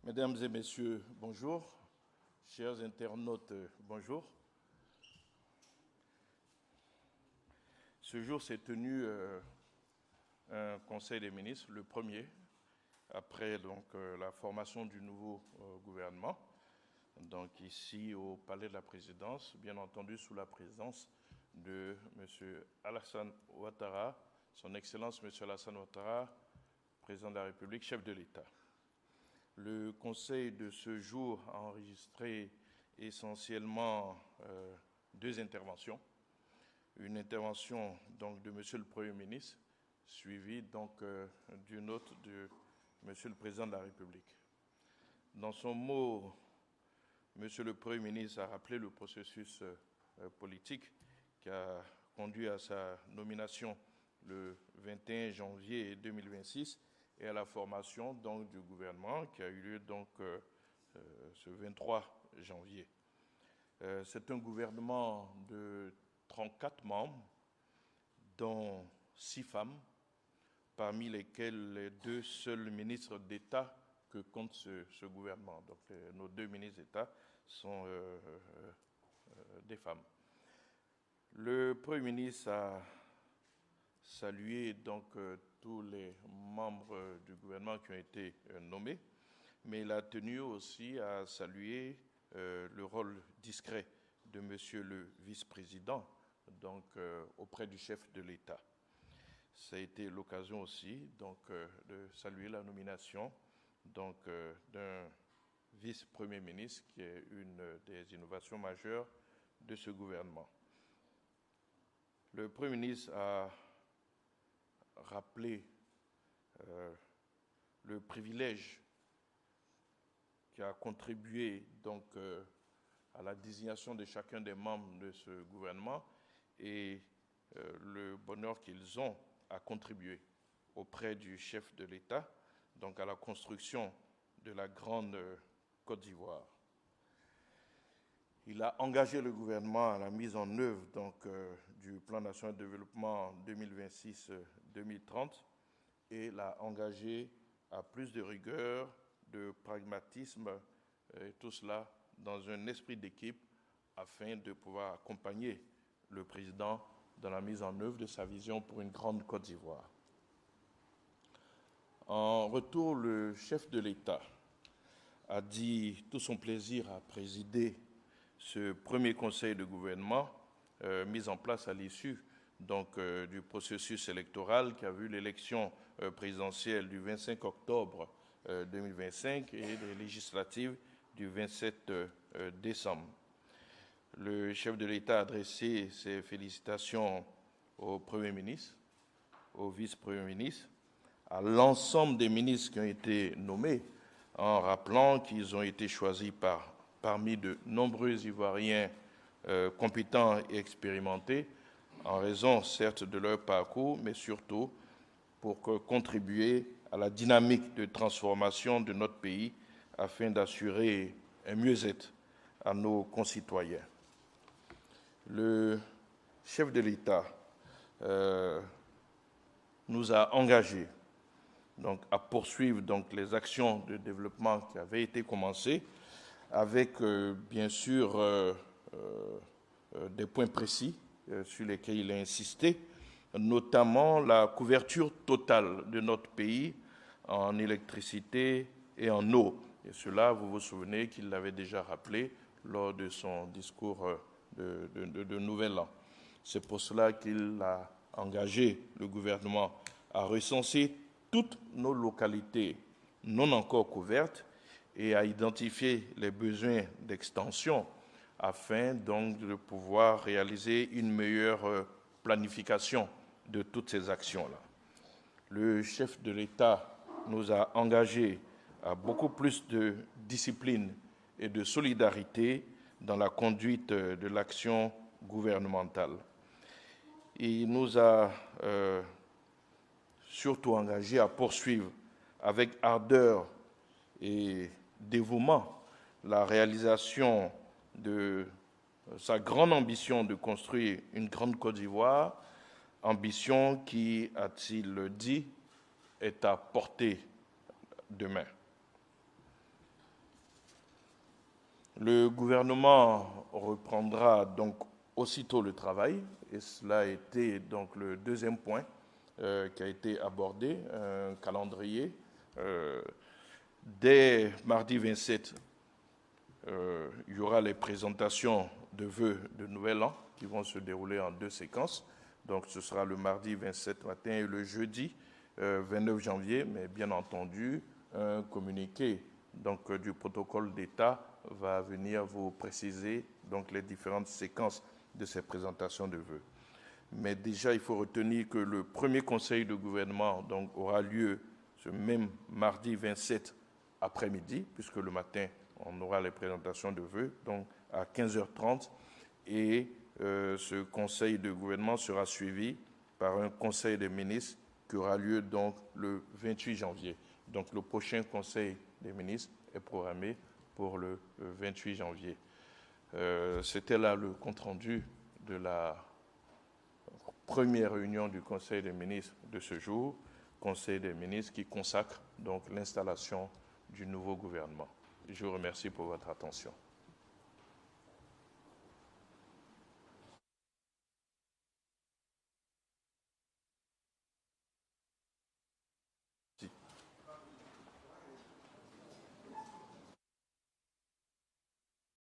Mesdames et messieurs, bonjour. Chers internautes, bonjour. Ce jour s'est tenu un conseil des ministres, le premier, après la formation du nouveau gouvernement. Donc ici au Palais de la Présidence, bien entendu sous la présidence de M. Alassane Ouattara, son Excellence M. Alassane Ouattara, président de la République, chef de l'État. Le conseil de ce jour a enregistré essentiellement deux interventions. Une intervention donc de M. le Premier ministre, suivie donc d'une autre de M. le Président de la République. Dans son mot, M. le Premier ministre a rappelé le processus politique qui a conduit à sa nomination le 21 janvier 2026 et à la formation donc, du gouvernement qui a eu lieu donc, ce 23 janvier. C'est un gouvernement de 34 membres, dont 6 femmes, parmi lesquelles les 2 seuls ministres d'État que compte ce gouvernement. Donc nos 2 ministres d'État sont des femmes. Le Premier ministre a salué donc tous les membres du gouvernement qui ont été nommés, mais il a tenu aussi à saluer le rôle discret de Monsieur le vice-président, donc auprès du chef de l'État. Ça a été l'occasion aussi donc de saluer la nomination donc d'un vice-premier ministre qui est une des innovations majeures de ce gouvernement. Le Premier ministre a rappelé le privilège qui a contribué donc à la désignation de chacun des membres de ce gouvernement et le bonheur qu'ils ont à contribuer auprès du chef de l'État, donc à la construction de la grande Côte d'Ivoire. Il a engagé le gouvernement à la mise en œuvre donc, du plan national de développement 2026-2030 et l'a engagé à plus de rigueur, de pragmatisme, et tout cela dans un esprit d'équipe afin de pouvoir accompagner le président dans la mise en œuvre de sa vision pour une grande Côte d'Ivoire. En retour, le chef de l'État a dit tout son plaisir à présider ce premier conseil de gouvernement mis en place à l'issue donc, du processus électoral qui a vu l'élection présidentielle du 25 octobre 2025 et les législatives du 27 décembre. Le chef de l'État a adressé ses félicitations au Premier ministre, au vice-premier ministre, à l'ensemble des ministres qui ont été nommés, en rappelant qu'ils ont été choisis parmi de nombreux Ivoiriens compétents et expérimentés, en raison certes de leur parcours, mais surtout pour contribuer à la dynamique de transformation de notre pays afin d'assurer un mieux-être à nos concitoyens. Le chef de l'État nous a engagés donc, à poursuivre donc, les actions de développement qui avaient été commencées avec, bien sûr, des points précis sur lesquels il a insisté, notamment la couverture totale de notre pays en électricité et en eau. Et cela, vous vous souvenez qu'il l'avait déjà rappelé lors de son discours de Nouvel An. C'est pour cela qu'il a engagé le gouvernement à recenser toutes nos localités non encore couvertes et à identifier les besoins d'extension afin donc de pouvoir réaliser une meilleure planification de toutes ces actions-là. Le chef de l'État nous a engagés à beaucoup plus de discipline et de solidarité dans la conduite de l'action gouvernementale. Il nous a surtout engagés à poursuivre avec ardeur et dévouement la réalisation de sa grande ambition de construire une grande Côte d'Ivoire, ambition qui, a-t-il dit, est à portée de main. Le gouvernement reprendra donc aussitôt le travail, et cela a été donc le deuxième point qui a été abordé, un calendrier. Dès mardi 27, il y aura les présentations de vœux de Nouvel An qui vont se dérouler en 2 séquences. Donc ce sera le mardi 27 matin et le jeudi 29 janvier, mais bien entendu, un communiqué donc, du protocole d'État va venir vous préciser donc, les différentes séquences de ces présentations de vœux. Mais déjà, il faut retenir que le premier conseil de gouvernement donc, aura lieu ce même mardi 27 après-midi, puisque le matin, on aura les présentations de vœux, donc à 15h30, et ce conseil de gouvernement sera suivi par un conseil des ministres qui aura lieu donc le 28 janvier. Donc le prochain conseil des ministres est programmé pour le 28 janvier. C'était là le compte-rendu de la première réunion du Conseil des ministres de ce jour, Conseil des ministres qui consacre donc l'installation du nouveau gouvernement. Je vous remercie pour votre attention.